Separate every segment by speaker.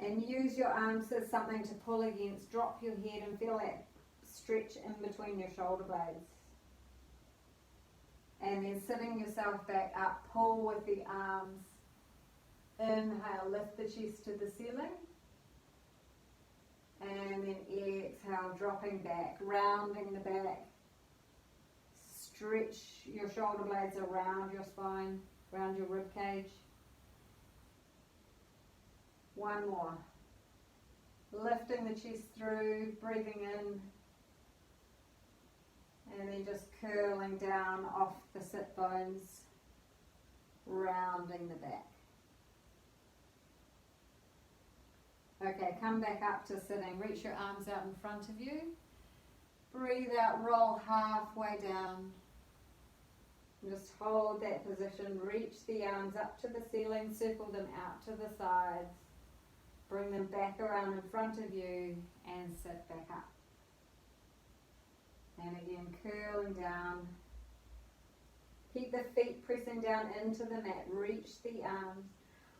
Speaker 1: And use your arms as something to pull against. Drop your head and feel that stretch in between your shoulder blades. And then sitting yourself back up, pull with the arms. Inhale, lift the chest to the ceiling. And then exhale, dropping back, rounding the back. Stretch your shoulder blades around your spine, around your rib cage. One more. Lifting the chest through, breathing in. And then just curling down off the sit bones, rounding the back. Okay, come back up to sitting. Reach your arms out in front of you. Breathe out, roll halfway down. Just hold that position. Reach the arms up to the ceiling, circle them out to the sides. Bring them back around in front of you and sit back up. And again, curling down. Keep the feet pressing down into the mat. Reach the arms,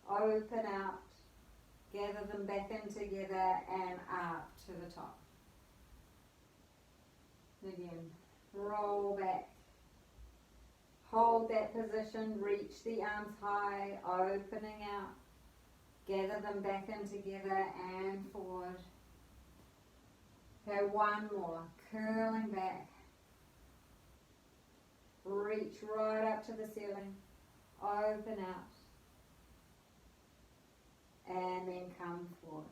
Speaker 1: open out. Gather them back in together and up to the top. Again, roll back. Hold that position, reach the arms high, opening out. Gather them back in together and forward. Okay, one more. Curling back. Reach right up to the ceiling. Open out. And then come forward.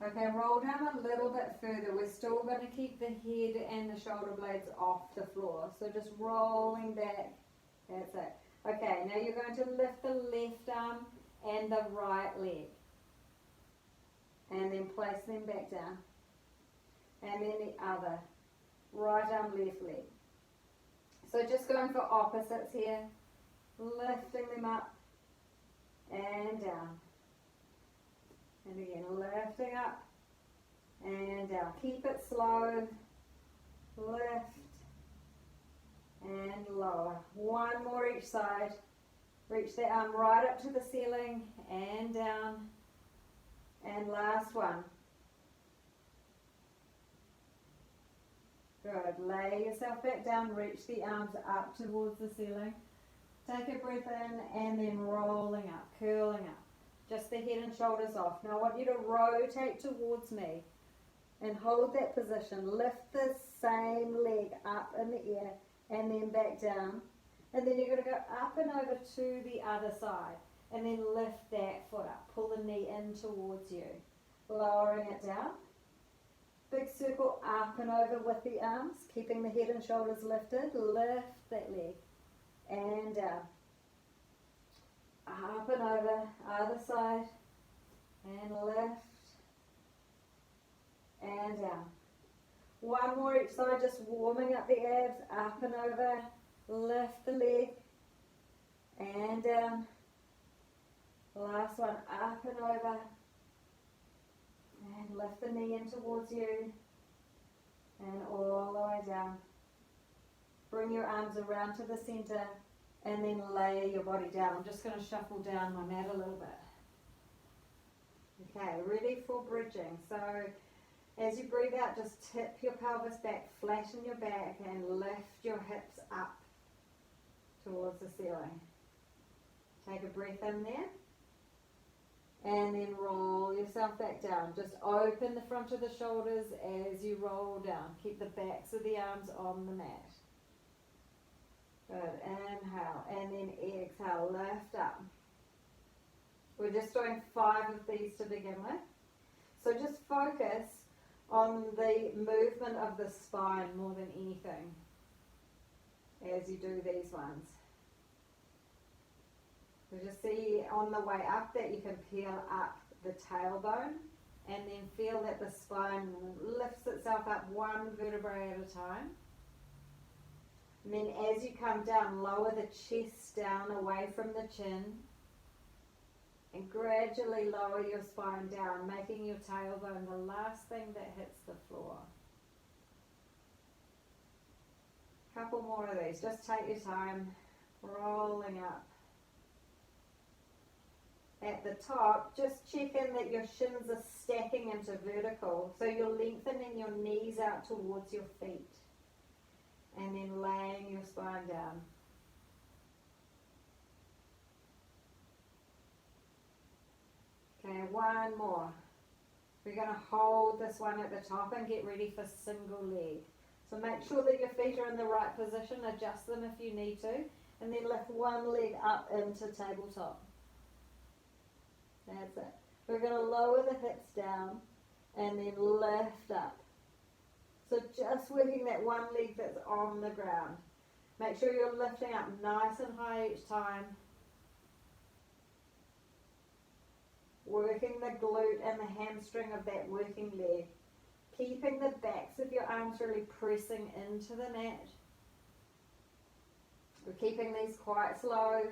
Speaker 1: Okay, roll down a little bit further. We're still going to keep the head and the shoulder blades off the floor. So just rolling back. That's it. Okay, now you're going to lift the left arm and the right leg. And then place them back down. And then the other. Right arm, left leg. So just going for opposites here. Lifting them up and down. And again, lifting up and down. Keep it slow. Lift and lower. One more each side. Reach the arm right up to the ceiling and down. And last one. Good. Lay yourself back down. Reach the arms up towards the ceiling. Take a breath in and then rolling up, curling up. Just the head and shoulders off. Now I want you to rotate towards me and hold that position. Lift the same leg up in the air and then back down. And then you're going to go up and over to the other side and then lift that foot up. Pull the knee in towards you. Lowering it down. Big circle up and over with the arms, keeping the head and shoulders lifted. Lift that leg and down. Up and over, other side, and lift, and down. One more each side, just warming up the abs, up and over, lift the leg, and down. Last one, up and over, and lift the knee in towards you, and all the way down. Bring your arms around to the center, and then lay your body down. I'm just going to shuffle down my mat a little bit. Okay, ready for bridging. So as you breathe out, just tip your pelvis back, flatten your back, and lift your hips up towards the ceiling. Take a breath in there. And then roll yourself back down. Just open the front of the shoulders as you roll down. Keep the backs of the arms on the mat. Good. Inhale and then exhale. Lift up. We're just doing 5 of these to begin with. So just focus on the movement of the spine more than anything as you do these ones. So just see on the way up that you can peel up the tailbone and then feel that the spine lifts itself up one vertebrae at a time. And then as you come down, lower the chest down away from the chin and gradually lower your spine down, making your tailbone the last thing that hits the floor. Couple more of these, just take your time, rolling up. At the top, just check in that your shins are stacking into vertical. So you're lengthening your knees out towards your feet. And then laying your spine down. Okay, one more. We're going to hold this one at the top and get ready for single leg. So make sure that your feet are in the right position, adjust them if you need to, and then lift one leg up into tabletop. That's it. We're going to lower the hips down and then lift up. So just working that one leg that's on the ground. Make sure you're lifting up nice and high each time. Working the glute and the hamstring of that working leg. Keeping the backs of your arms really pressing into the mat. We're keeping these quite slow.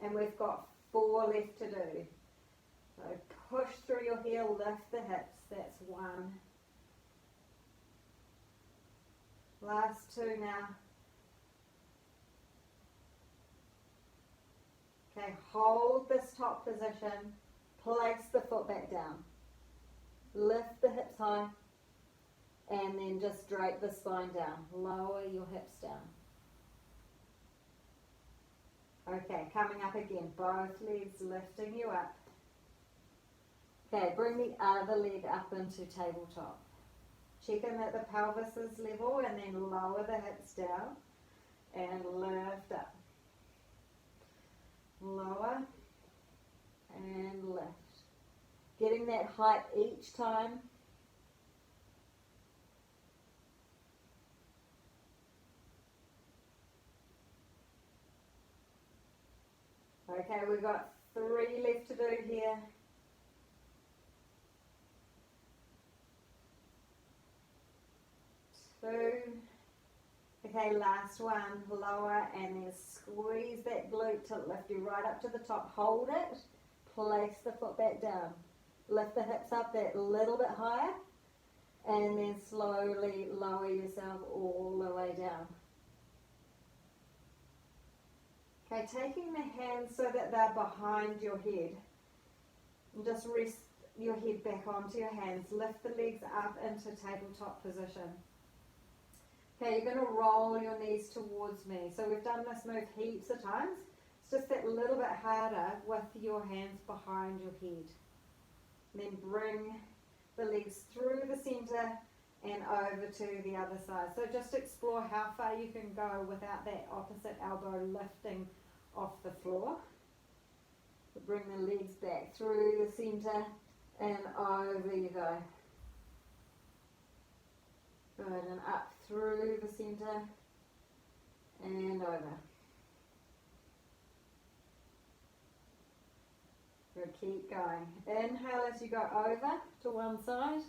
Speaker 1: And we've got 4 left to do. So push through your heel, lift the hips. That's 1. Last 2 now. Okay, hold this top position. Place the foot back down. Lift the hips high. And then just drape the spine down. Lower your hips down. Okay, coming up again. Both legs lifting you up. Okay, bring the other leg up into tabletop. Check in that the pelvis is level and then lower the hips down and lift up. Lower and lift. Getting that height each time. Okay, we've got 3 left to do here. 2. Okay, last one. Lower and then squeeze that glute to lift you right up to the top. Hold it. Place the foot back down. Lift the hips up that little bit higher. And then slowly lower yourself all the way down. Okay, taking the hands so that they're behind your head. And just rest your head back onto your hands. Lift the legs up into tabletop position. Okay, you're going to roll your knees towards me. So we've done this move heaps of times. It's just that little bit harder with your hands behind your head. And then bring the legs through the center and over to the other side. So just explore how far you can go without that opposite elbow lifting off the floor. So bring the legs back through the center and over you go. Good, and up through the center and over. Good, keep going. Inhale as you go over to one side,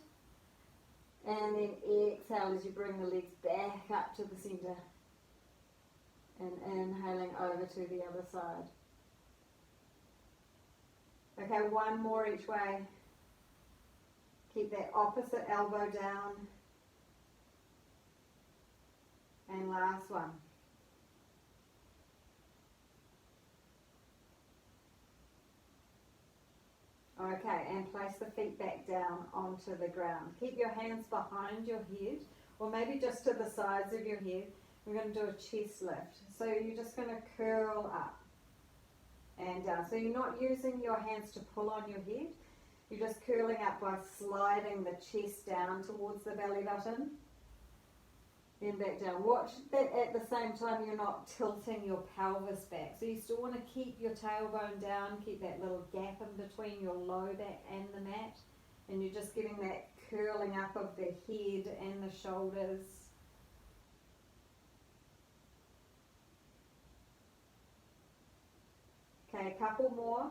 Speaker 1: and then exhale as you bring the legs back up to the center, and inhaling over to the other side. Okay, one more each way. Keep that opposite elbow down. And last one. Okay, and place the feet back down onto the ground. Keep your hands behind your head, or maybe just to the sides of your head. We're going to do a chest lift. So you're just going to curl up and down. So you're not using your hands to pull on your head. You're just curling up by sliding the chest down towards the belly button. Then back down. Watch that at the same time you're not tilting your pelvis back. So you still want to keep your tailbone down, keep that little gap in between your low back and the mat. And you're just getting that curling up of the head and the shoulders. Okay, a couple more.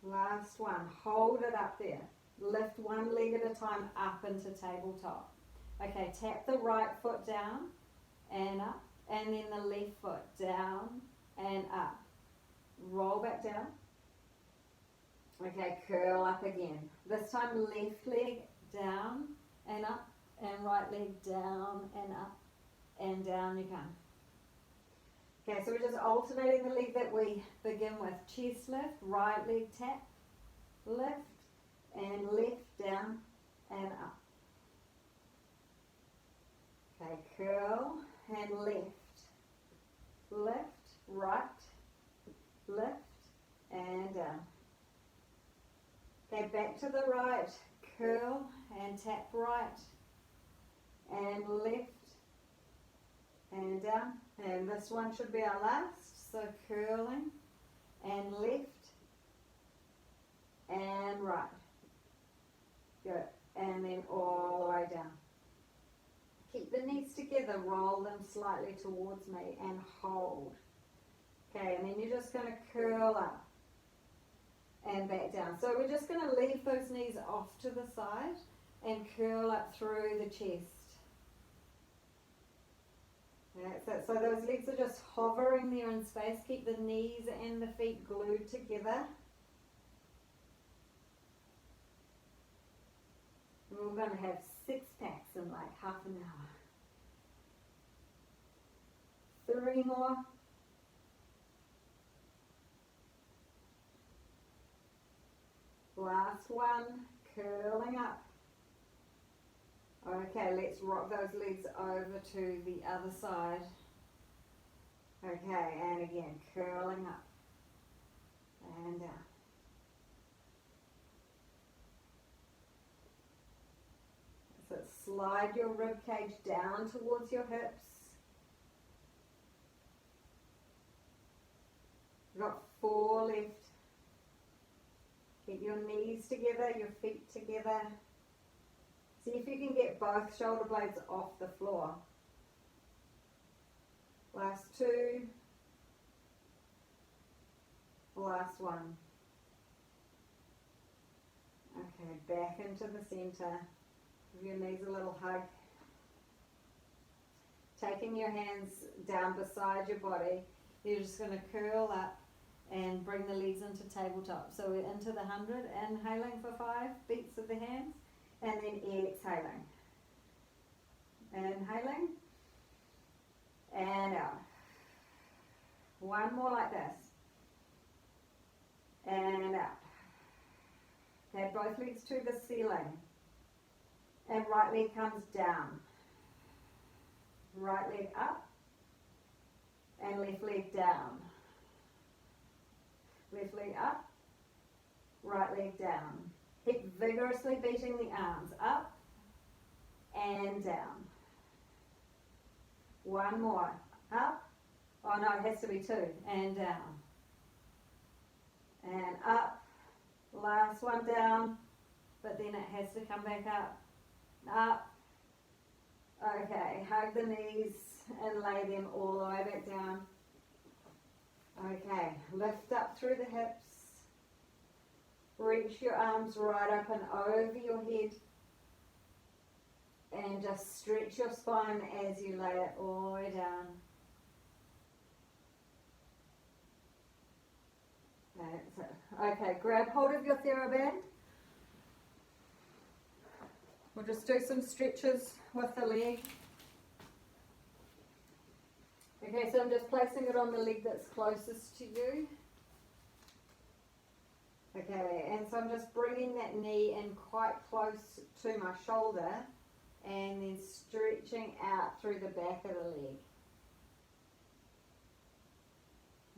Speaker 1: Last one. Hold it up there. Lift one leg at a time up into tabletop. Okay, tap the right foot down and up, and then the left foot down and up. Roll back down. Okay, curl up again. This time left leg down and up, and right leg down and up, and down you come. Okay, so we're just alternating the leg that we begin with. Chest lift, right leg tap, lift, and left, down, and up. Okay, curl, and left, lift, right, lift, and down. Okay, back to the right, curl, and tap right, and left, and down. And this one should be our last, so curling, and left, and right. Good, and then all the way down. Keep the knees together, roll them slightly towards me, and hold. Okay, and then you're just going to curl up and back down. So we're just going to leave those knees off to the side and curl up through the chest. That's it. So those legs are just hovering there in space. Keep the knees and the feet glued together. And we're going to have 6 packs in like half an hour. 3 more. Last one, curling up. Okay, let's rock those legs over to the other side. Okay, and again, curling up and down. So slide your rib cage down towards your hips. You've got 4 left. Keep your knees together, your feet together. See if you can get both shoulder blades off the floor. Last 2. Last 1. Okay, back into the center. Give your knees a little hug. Taking your hands down beside your body, you're just going to curl up and bring the legs into tabletop. So we're into the 100, inhaling for 5 beats of the hands, and then exhaling. Inhaling, and out. 1 more like this, and out. Okay, both legs to the ceiling, and right leg comes down. Right leg up, and left leg down. Left leg up, right leg down. Keep vigorously beating the arms up and down. 1 more, up. Oh no, it has to be 2, and down. And up. Last one down, but then it has to come back up. Up. Okay, hug the knees and lay them all the way back down. Okay, lift up through the hips. Reach your arms right up and over your head. And just stretch your spine as you lay it all the way down. That's it. Okay, grab hold of your TheraBand. We'll just do some stretches with the leg. Okay, so I'm just placing it on the leg that's closest to you. Okay, and so I'm just bringing that knee in quite close to my shoulder and then stretching out through the back of the leg.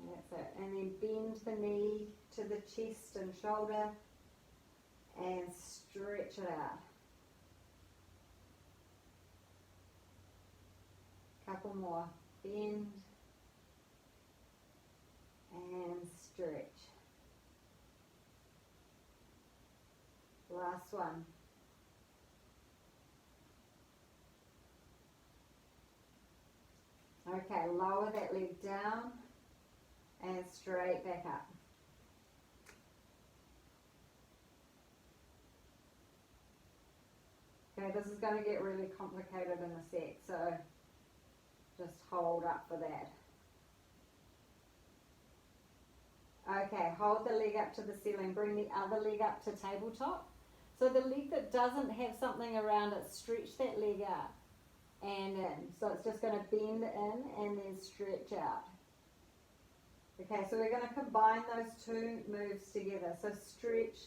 Speaker 1: That's it. And then bend the knee to the chest and shoulder and stretch it out. Couple more. Bend and stretch. Last one. Okay, lower that leg down and straight back up. Okay, this is going to get really complicated in a sec, so just hold up for that. Okay, hold the leg up to the ceiling. Bring the other leg up to tabletop. So the leg that doesn't have something around it, stretch that leg out and in. So it's just going to bend in and then stretch out. Okay, so we're going to combine those two moves together. So stretch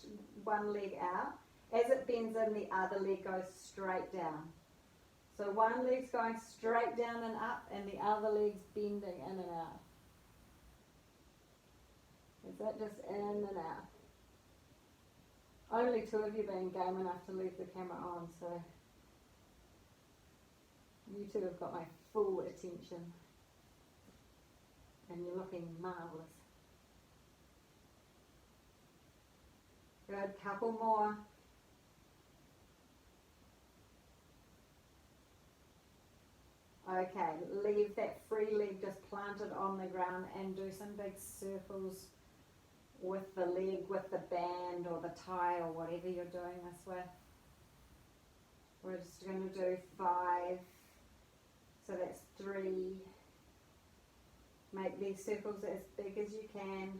Speaker 1: one leg out. As it bends in, the other leg goes straight down. So one leg's going straight down and up, and the other leg's bending in and out. Is that just in and out? Only two of you being game enough to leave the camera on, so you two have got my full attention. And you're looking marvellous. Good, couple more. Okay, leave that free leg just planted on the ground and do some big circles with the leg, with the band or the tie or whatever you're doing this with. We're just going to do 5. So that's 3. Make these circles as big as you can.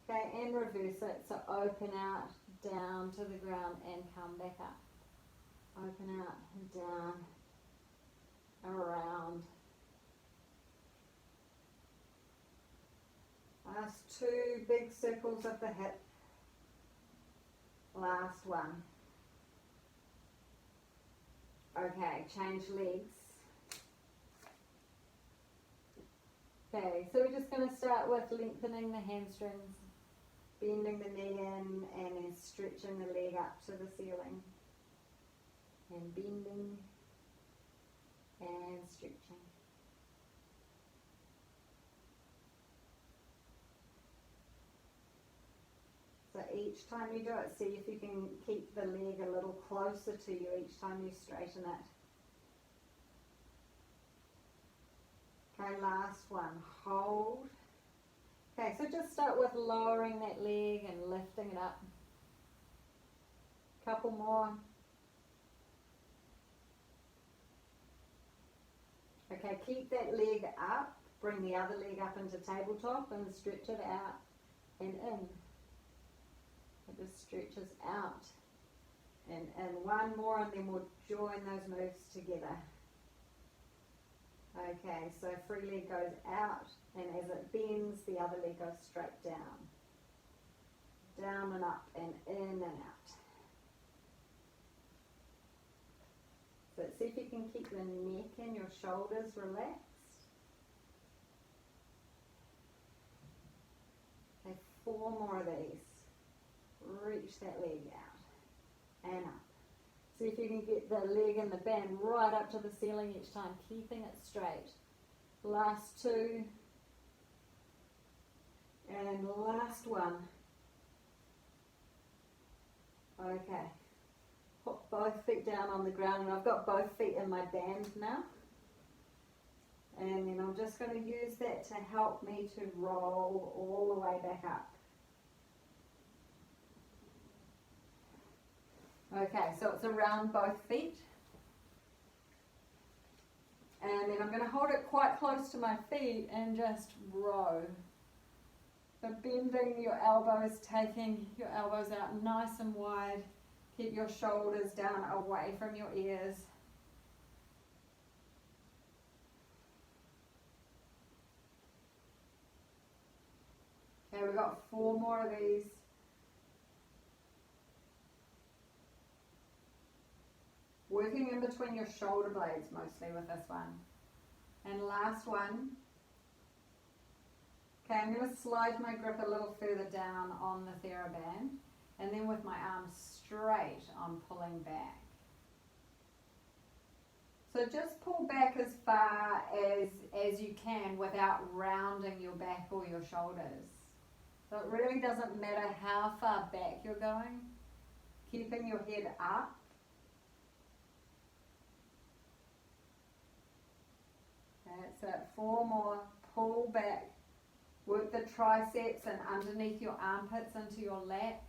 Speaker 1: Okay, and reverse it. So open out, down to the ground and come back up. Open out and down, around. Last 2 big circles of the hip. Last one. Okay, change legs. Okay, so we're just going to start with lengthening the hamstrings, bending the knee in, and then stretching the leg up to the ceiling. And bending and stretching. So each time you do it, see if you can keep the leg a little closer to you each time you straighten it. Okay, last one, hold. Okay, so just start with lowering that leg and lifting it up. Couple more. Okay, keep that leg up, bring the other leg up into tabletop and stretch it out and in. It just stretches out and in. One more and then we'll join those moves together. Okay, so free leg goes out and as it bends, the other leg goes straight down. Down and up and in and out. So see if you can keep the neck and your shoulders relaxed. Okay, 4 more of these. Reach that leg out and up. See if you can get the leg and the band right up to the ceiling each time, keeping it straight. Last 2. And last one. Okay. Put both feet down on the ground, and I've got both feet in my band now. And then I'm just going to use that to help me to roll all the way back up. Okay, so it's around both feet. And then I'm going to hold it quite close to my feet and just row. So bending your elbows, taking your elbows out nice and wide. Keep your shoulders down away from your ears. Okay, we've got 4 more of these. Working in between your shoulder blades mostly with this one. And last one. Okay, I'm going to slide my grip a little further down on the TheraBand. And then with my arms straight, I'm pulling back. So just pull back as far as you can without rounding your back or your shoulders. So it really doesn't matter how far back you're going. Keeping your head up. That's it. 4 more. Pull back. Work the triceps and underneath your armpits into your lats.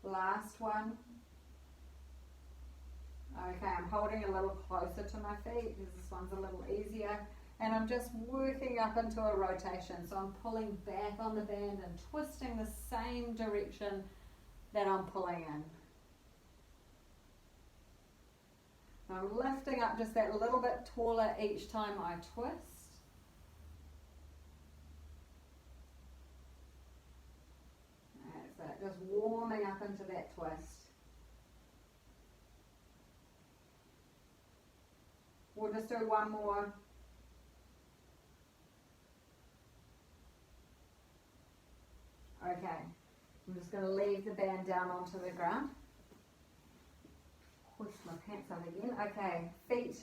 Speaker 1: Last one. Okay, I'm holding a little closer to my feet because this one's a little easier. And I'm just working up into a rotation. So I'm pulling back on the band and twisting the same direction that I'm pulling in. So I'm lifting up just that little bit taller each time I twist. That's it, just warming up into that twist. We'll just do one more. Okay, I'm just going to leave the band down onto the ground. Push my pants up again. Okay, feet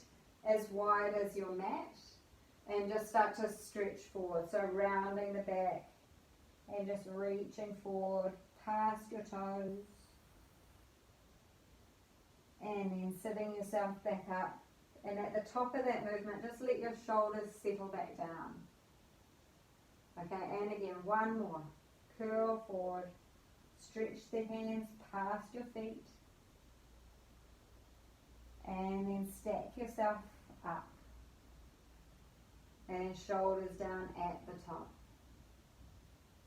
Speaker 1: as wide as your mat, and just start to stretch forward. So rounding the back and just reaching forward past your toes, and then sitting yourself back up. And at the top of that movement, just let your shoulders settle back down. Okay, and again, one more. Curl forward, stretch the hands past your feet, and then stack yourself up, and shoulders down at the top.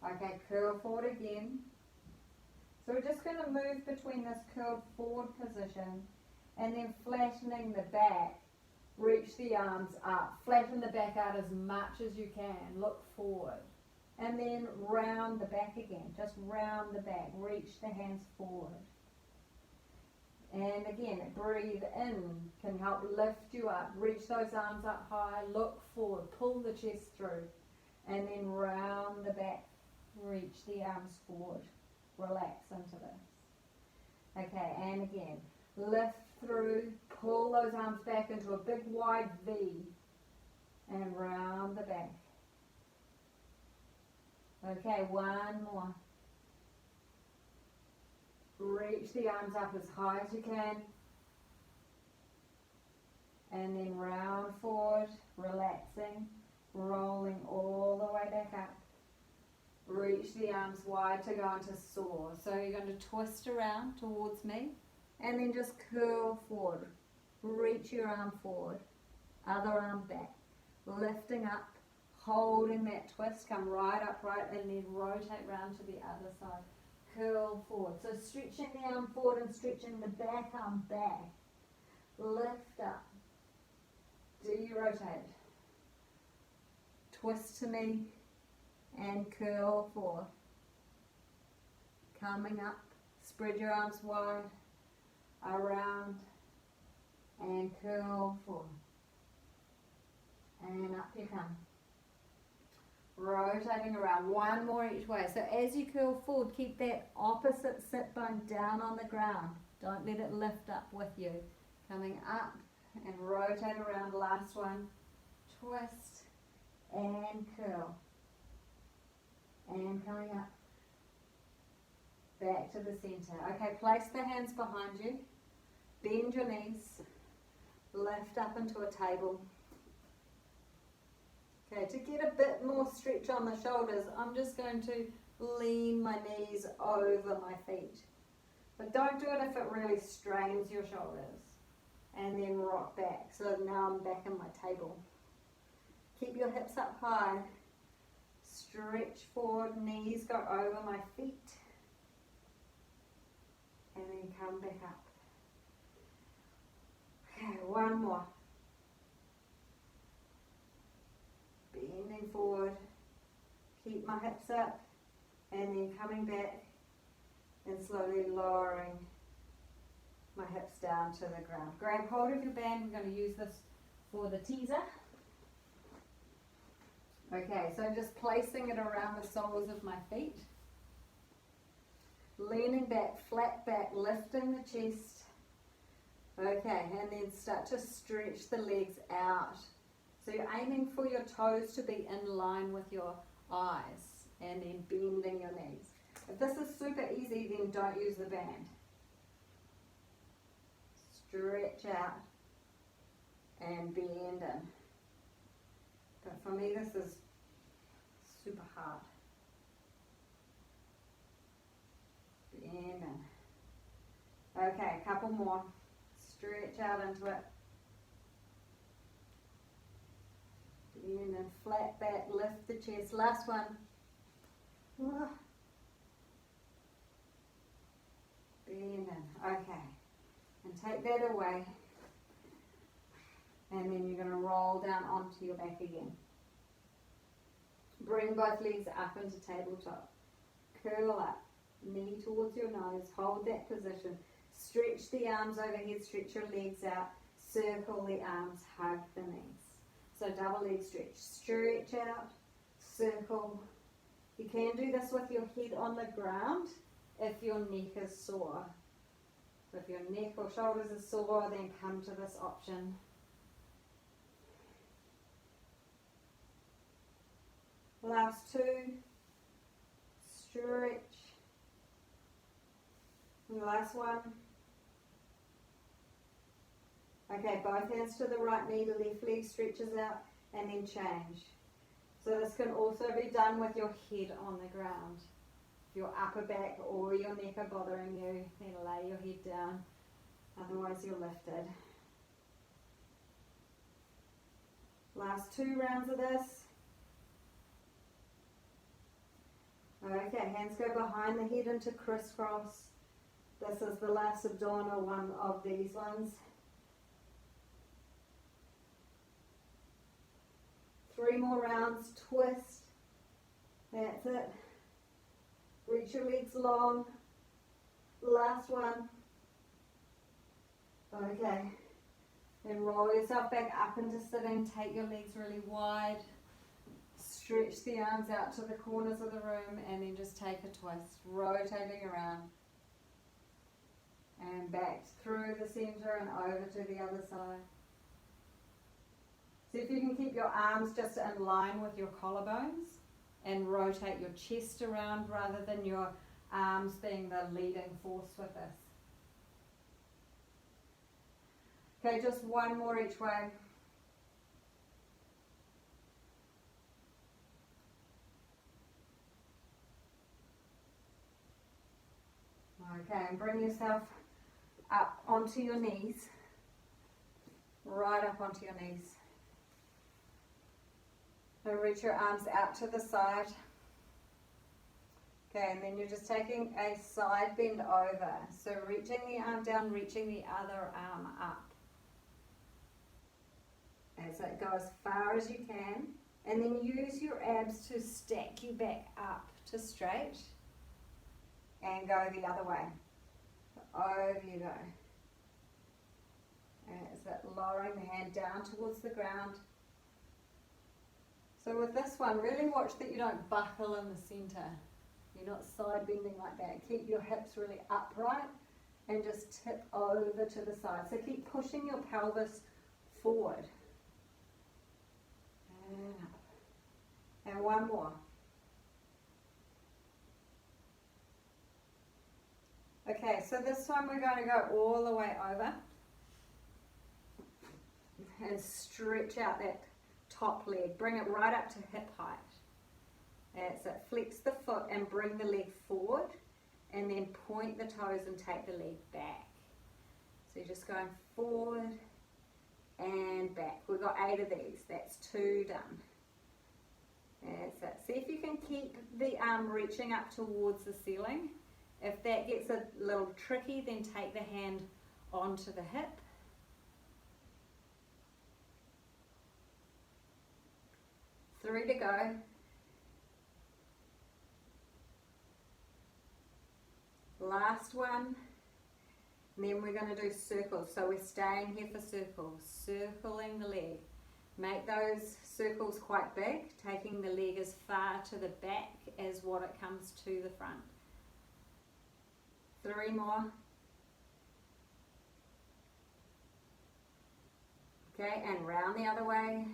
Speaker 1: Okay, curl forward again. So we're just going to move between this curled forward position and then flattening the back. Reach the arms up, flatten the back out as much as you can, look forward. And then round the back again, just round the back, reach the hands forward. And again, breathe in, can help lift you up, reach those arms up high, look forward, pull the chest through. And then round the back, reach the arms forward, relax into this. Okay, and again, lift through, pull those arms back into a big wide V, and round the back. Okay, one more. Reach the arms up as high as you can. And then round forward, relaxing, rolling all the way back up. Reach the arms wide to go into soar. So you're going to twist around towards me and then just curl forward. Reach your arm forward, other arm back, lifting up. Holding that twist, come right upright and then rotate round to the other side. Curl forward. So stretching the arm forward and stretching the back arm back. Lift up. Do you rotate? Twist to me and curl forward. Coming up. Spread your arms wide. Around and curl forward. And up you come. Rotating around, one more each way. So as you curl forward, keep that opposite sit bone down on the ground. Don't let it lift up with you. Coming up and rotate around, last one. Twist and curl. And coming up. Back to the center. Okay, place the hands behind you. Bend your knees. Lift up into a table. Okay, to get a bit more stretch on the shoulders, I'm just going to lean my knees over my feet. But don't do it if it really strains your shoulders. And then rock back. So now I'm back in my table. Keep your hips up high. Stretch forward, knees go over my feet. And then come back up. Okay, one more. Bending forward, keep my hips up, and then coming back and slowly lowering my hips down to the ground. Grab hold of your band. We're going to use this for the teaser. Okay, so just placing it around the soles of my feet. Leaning back, flat back, lifting the chest. Okay, and then start to stretch the legs out. So you're aiming for your toes to be in line with your eyes and then bending your knees. If this is super easy, then don't use the band. Stretch out and bend in. But for me, this is super hard. Bend in. Okay, a couple more. Stretch out into it. And then flat back, lift the chest. Last one. Bend in. Okay. And take that away. And then you're going to roll down onto your back again. Bring both legs up into tabletop. Curl up, knee towards your nose, hold that position. Stretch the arms overhead, stretch your legs out, circle the arms, hug the knees. So double leg stretch. Stretch out, circle. You can do this with your head on the ground if your neck is sore. So if your neck or shoulders are sore, then come to this option. Last two. Stretch. And the last one. Okay, both hands to the right knee, the left leg stretches out, and then change. So this can also be done with your head on the ground. If your upper back or your neck are bothering you, then lay your head down. Otherwise you're lifted. Last two rounds of this. Okay, hands go behind the head into crisscross. This is the last abdominal one of these ones. 3 more rounds, twist. That's it. Reach your legs long. Last one. Okay. Then roll yourself back up into sitting. Take your legs really wide. Stretch the arms out to the corners of the room and then just take a twist, rotating around. And back through the center and over to the other side. See if you can keep your arms just in line with your collarbones and rotate your chest around rather than your arms being the leading force with this. Okay, just one more each way. Okay, and bring yourself up onto your knees, right up onto your knees. So reach your arms out to the side. Okay, and then you're just taking a side bend over. So reaching the arm down, reaching the other arm up. And so go as far as you can. And then use your abs to stack you back up to straight. And go the other way. Over you go. And it's that lowering the hand down towards the ground. So with this one, really watch that you don't buckle in the center. You're not side bending like that. Keep your hips really upright and just tip over to the side. So keep pushing your pelvis forward. And up. And one more. Okay, so this time we're going to go all the way over and stretch out that top leg. Bring it right up to hip height. That's it. Flex the foot and bring the leg forward and then point the toes and take the leg back. So you're just going forward and back. We've got 8 of these. That's 2 done. That's it. See if you can keep the arm reaching up towards the ceiling. If that gets a little tricky, then take the hand onto the hip. Three to go. Last one. And then we're going to do circles. So we're staying here for circles. Circling the leg. Make those circles quite big, taking the leg as far to the back as what it comes to the front. 3 more. Okay, and round the other way.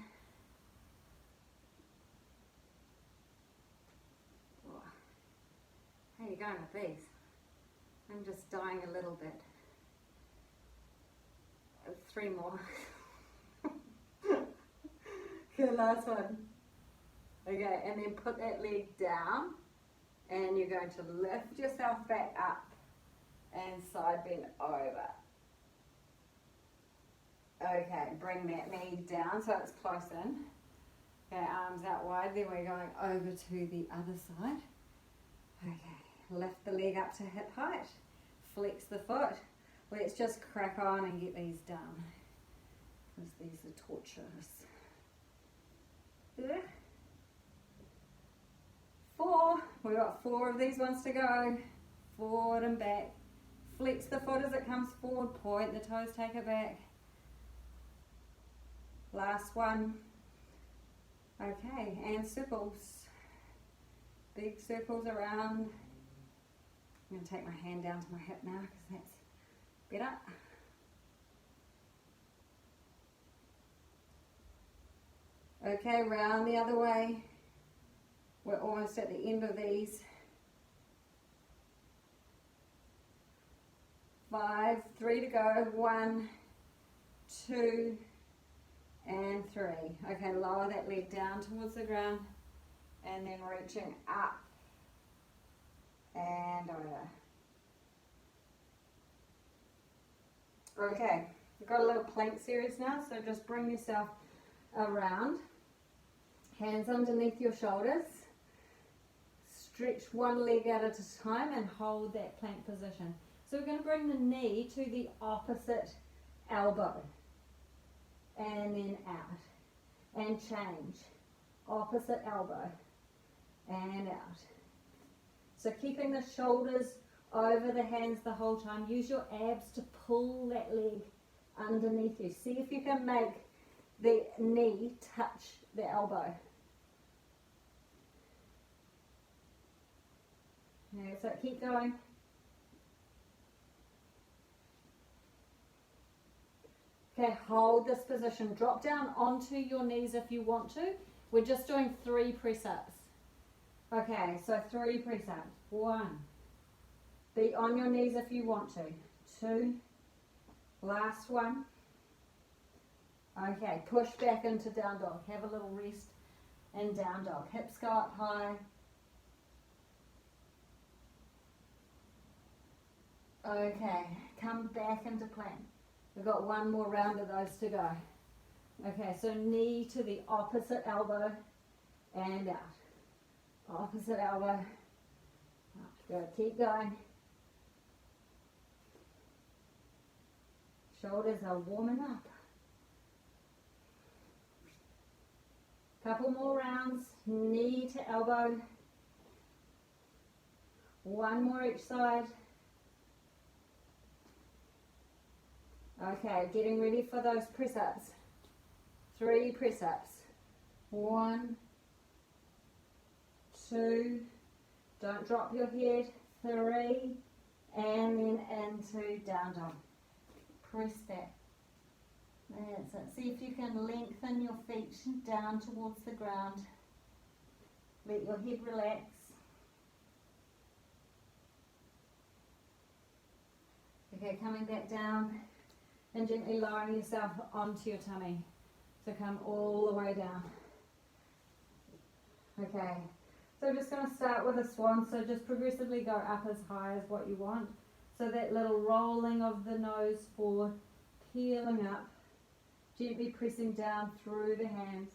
Speaker 1: Oh, how are you going with these? I'm just dying a little bit. 3 more. Okay, last one. Okay, and then put that leg down and you're going to lift yourself back up and side bend over. Okay, bring that knee down so it's close in. Okay, arms out wide, then we're going over to the other side. Okay, lift the leg up to hip height, flex the foot. Let's just crack on and get these done. because these are torturous. Ugh. 4, we've got 4 of these ones to go. Forward and back. Flex the foot as it comes forward, point the toes, take it back. Last one. Okay, and circles. Big circles around. I'm going to take my hand down to my hip now because that's better. Okay, round the other way. We're almost at the end of these. 5, 3 to go. 1, 2, and 3. Okay, lower that leg down towards the ground and then reaching up and over. Okay, we've got a little plank series now, so just bring yourself around. Hands underneath your shoulders. Stretch one leg out at a time and hold that plank position. So we're going to bring the knee to the opposite elbow and then out and change. Opposite elbow and out. So keeping the shoulders over the hands the whole time. Use your abs to pull that leg underneath you. See if you can make the knee touch the elbow. Yeah, so keep going. Okay, hold this position. Drop down onto your knees if you want to. We're just doing 3 press-ups. Okay, so 3 press-ups. 1. Be on your knees if you want to. 2. Last one. Okay, push back into down dog. Have a little rest in down dog. Hips go up high. Okay, come back into plank. We've got one more round of those to go. Okay, so knee to the opposite elbow and out. Opposite elbow. Good, keep going. Shoulders are warming up. Couple more rounds, knee to elbow. One more each side. Okay, getting ready for those press-ups. 3 press-ups. 1, 2, don't drop your head. 3, and then into down dog. Press that. That's it. See if you can lengthen your feet down towards the ground. Let your head relax. Okay, coming back down and gently lowering yourself onto your tummy. So come all the way down. Okay, so we're just going to start with a swan, so just progressively go up as high as what you want. So that little rolling of the nose forward, peeling up, gently pressing down through the hands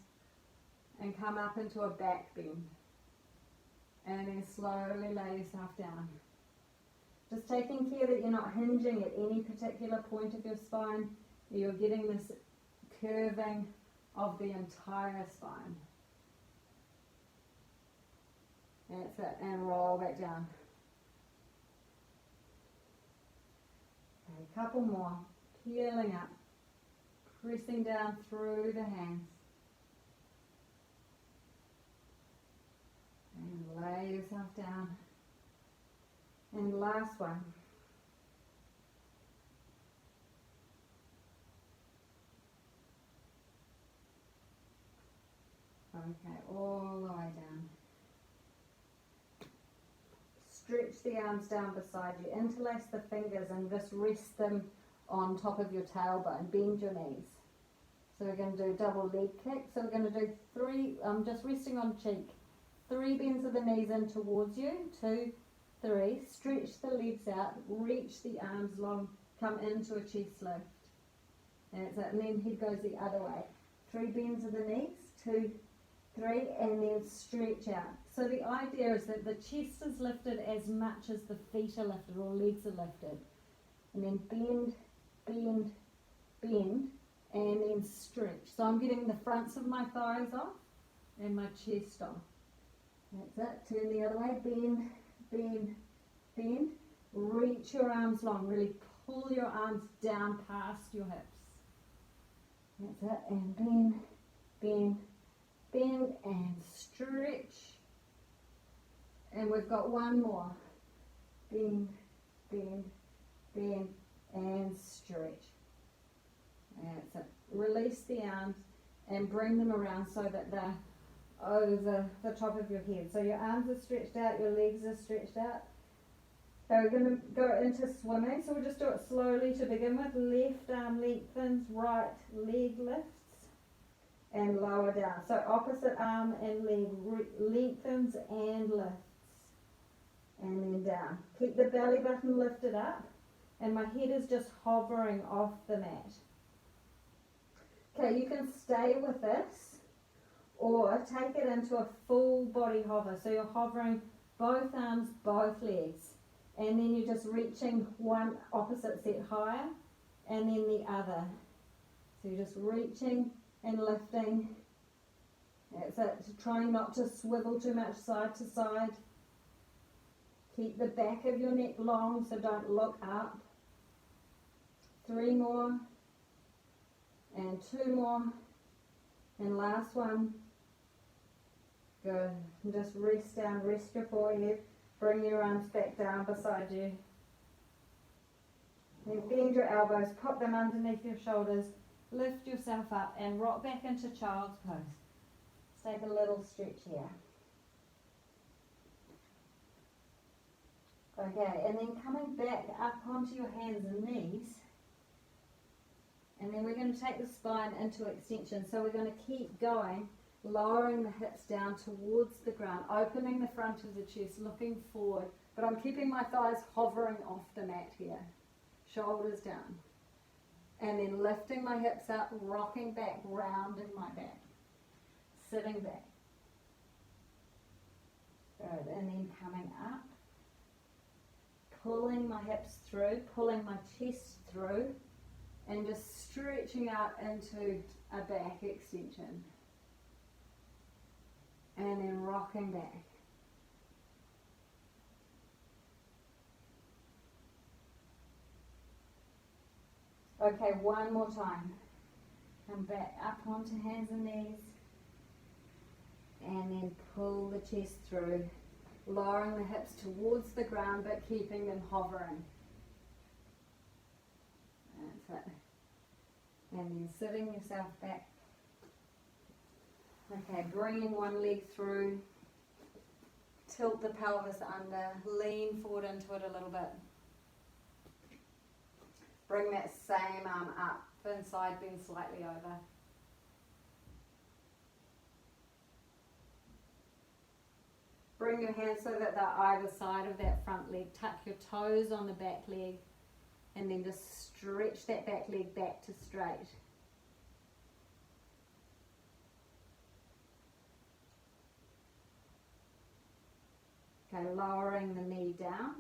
Speaker 1: and come up into a back bend. And then slowly lay yourself down. Just taking care that you're not hinging at any particular point of your spine. You're getting this curving of the entire spine. That's it, and roll back down. Okay, a couple more. Peeling up, pressing down through the hands. And lay yourself down. And last one. Okay, all the way down. Stretch the arms down beside you. Interlace the fingers and just rest them on top of your tailbone. Bend your knees. So we're going to do double leg kick. So we're going to do 3, just resting on cheek. 3 bends of the knees in towards you. 2, 3. Stretch the legs out. Reach the arms long. Come into a chest lift. That's it. And then head goes the other way. 3 bends of the knees. 2, 3, and then stretch out. So the idea is that the chest is lifted as much as the feet are lifted or legs are lifted. And then bend, bend, bend, and then stretch. So I'm getting the fronts of my thighs off and my chest off. That's it. Turn the other way. Bend, bend, bend. Reach your arms long. Really pull your arms down past your hips. That's it. And bend, bend, bend, and stretch. And we've got one more. Bend, bend, bend, and stretch. That's it. Release the arms and bring them around so that they're over the top of your head. So your arms are stretched out, your legs are stretched out. So we're going to go into swimming. So we'll just do it slowly to begin with. Left arm lengthens, right leg lifts, and lower down. So opposite arm and leg lengthens and lifts. And then down. Keep the belly button lifted up, and my head is just hovering off the mat. Okay, you can stay with this or take it into a full body hover. So you're hovering both arms, both legs, and then you're just reaching one opposite set higher and then the other. So you're just reaching and lifting. That's it. Trying not to swivel too much side to side. Keep the back of your neck long, so don't look up. 3 more. And 2 more. And last one. Good. And just rest down, rest your forehead. Bring your arms back down beside you. Then bend your elbows, pop them underneath your shoulders. Lift yourself up and rock back into child's pose. Let's take a little stretch here. Okay, and then coming back up onto your hands and knees, and then we're going to take the spine into extension. So we're going to keep going, lowering the hips down towards the ground, opening the front of the chest, looking forward, but I'm keeping my thighs hovering off the mat here, shoulders down, and then lifting my hips up, rocking back, rounding my back, sitting back. Good, and then coming up. Pulling my hips through, pulling my chest through, and just stretching out into a back extension. And then rocking back. Okay, one more time. Come back up onto hands and knees. And then pull the chest through. Lowering the hips towards the ground but keeping them hovering. That's it. And then sitting yourself back. Okay, bringing one leg through. Tilt the pelvis under. Lean forward into it a little bit. Bring that same arm up. Inside, bend slightly over. Bring your hands so that they're either side of that front leg. Tuck your toes on the back leg and then just stretch that back leg back to straight. Okay, lowering the knee down.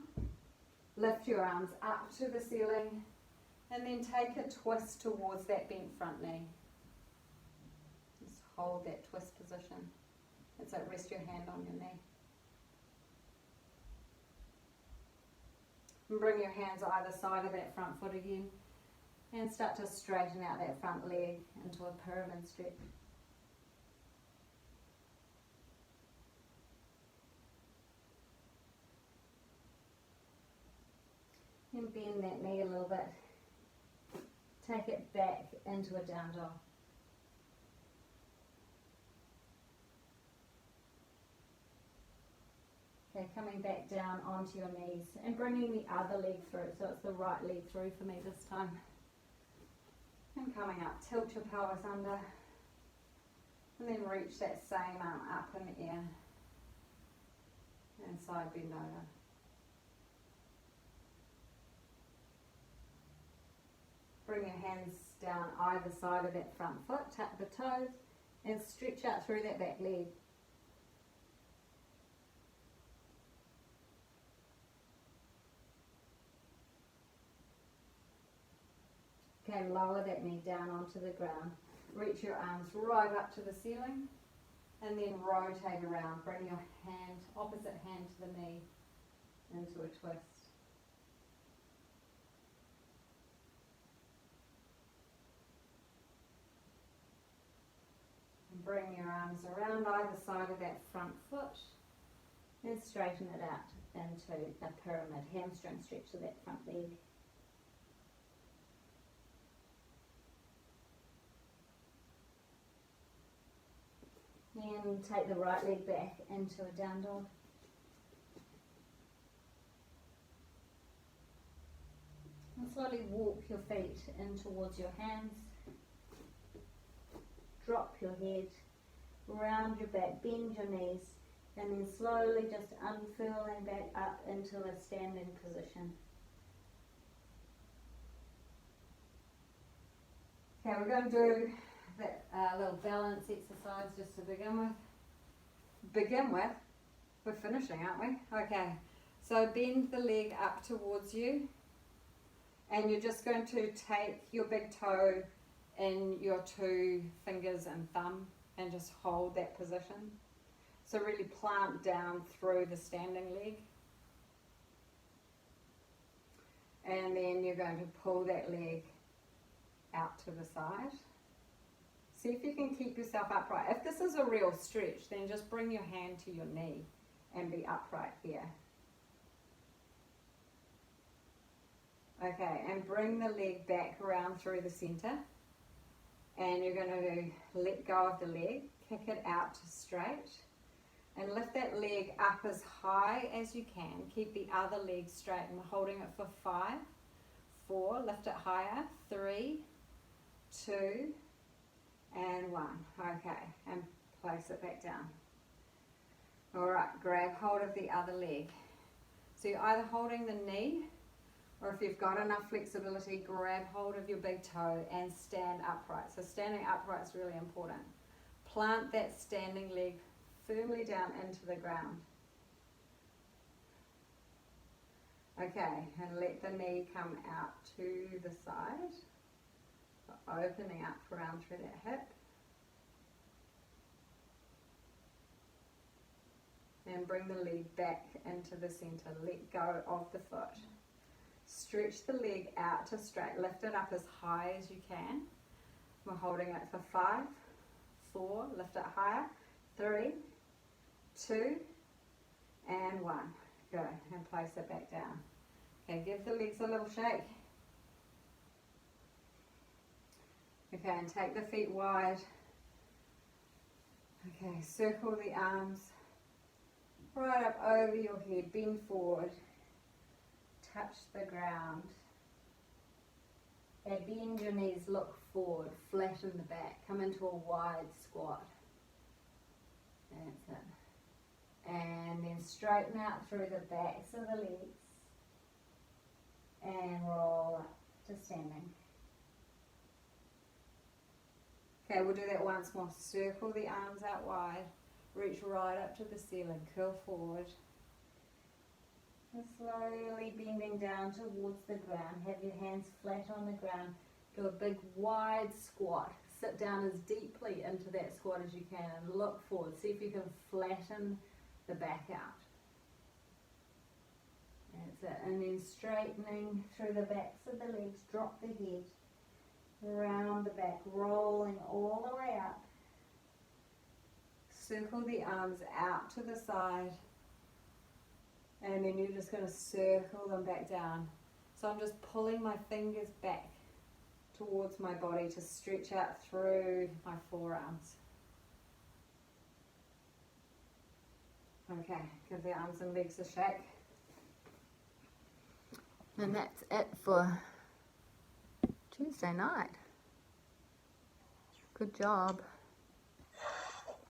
Speaker 1: Lift your arms up to the ceiling and then take a twist towards that bent front knee. Just hold that twist position. That's it, rest your hand on your knee. And bring your hands either side of that front foot again and start to straighten out that front leg into a pyramid stretch. And bend that knee a little bit. Take it back into a down dog. Okay, coming back down onto your knees and bringing the other leg through, so it's the right leg through for me this time. And coming up, tilt your pelvis under and then reach that same arm up in the air and side bend over. Bring your hands down either side of that front foot, tuck the toes and stretch out through that back leg. Okay, lower that knee down onto the ground. Reach your arms right up to the ceiling and then rotate around. Bring your hand, opposite hand to the knee into a twist. And bring your arms around either side of that front foot and straighten it out into a pyramid. Hamstring stretch to that front leg. And take the right leg back into a down dog. And slowly walk your feet in towards your hands. Drop your head, round your back, bend your knees, and then slowly just unfurling back up into a standing position. Okay, we're going to do that little balance exercise just to begin with. We're finishing, aren't we? Okay, so bend the leg up towards you, and you're just going to take your big toe in your 2 fingers and thumb and just hold that position. So really plant down through the standing leg. And then you're going to pull that leg out to the side. See if you can keep yourself upright. If this is a real stretch, then just bring your hand to your knee and be upright here. Okay, and bring the leg back around through the center. And you're going to let go of the leg, kick it out to straight, and lift that leg up as high as you can. Keep the other leg straight, and we're holding it for 5, 4, lift it higher, 3, 2, and 1. Okay, and place it back down. Alright, grab hold of the other leg. So you're either holding the knee, or if you've got enough flexibility, grab hold of your big toe and stand upright. So standing upright is really important. Plant that standing leg firmly down into the ground. Okay, and let the knee come out to the side. So opening up around through that hip. And bring the leg back into the center. Let go of the foot. Stretch the leg out to straight. Lift it up as high as you can. We're holding it for 5, 4, lift it higher, 3, 2, and 1. Go, and place it back down. Okay, give the legs a little shake. Okay, and take the feet wide. Okay, circle the arms right up over your head, bend forward. Touch the ground, and bend your knees, look forward, flatten the back, come into a wide squat. That's it. And then straighten out through the backs of the legs and roll up to standing. Okay, we'll do that once more. Circle the arms out wide, reach right up to the ceiling, curl forward. And slowly bending down towards the ground. Have your hands flat on the ground. Do a big wide squat. Sit down as deeply into that squat as you can and look forward. See if you can flatten the back out. That's it. And then straightening through the backs of the legs. Drop the head. Round the back. Rolling all the way up. Circle the arms out to the side. And then you're just going to circle them back down. So I'm just pulling my fingers back towards my body to stretch out through my forearms. Okay, give the arms and legs a shake. And that's it for Tuesday night. Good job.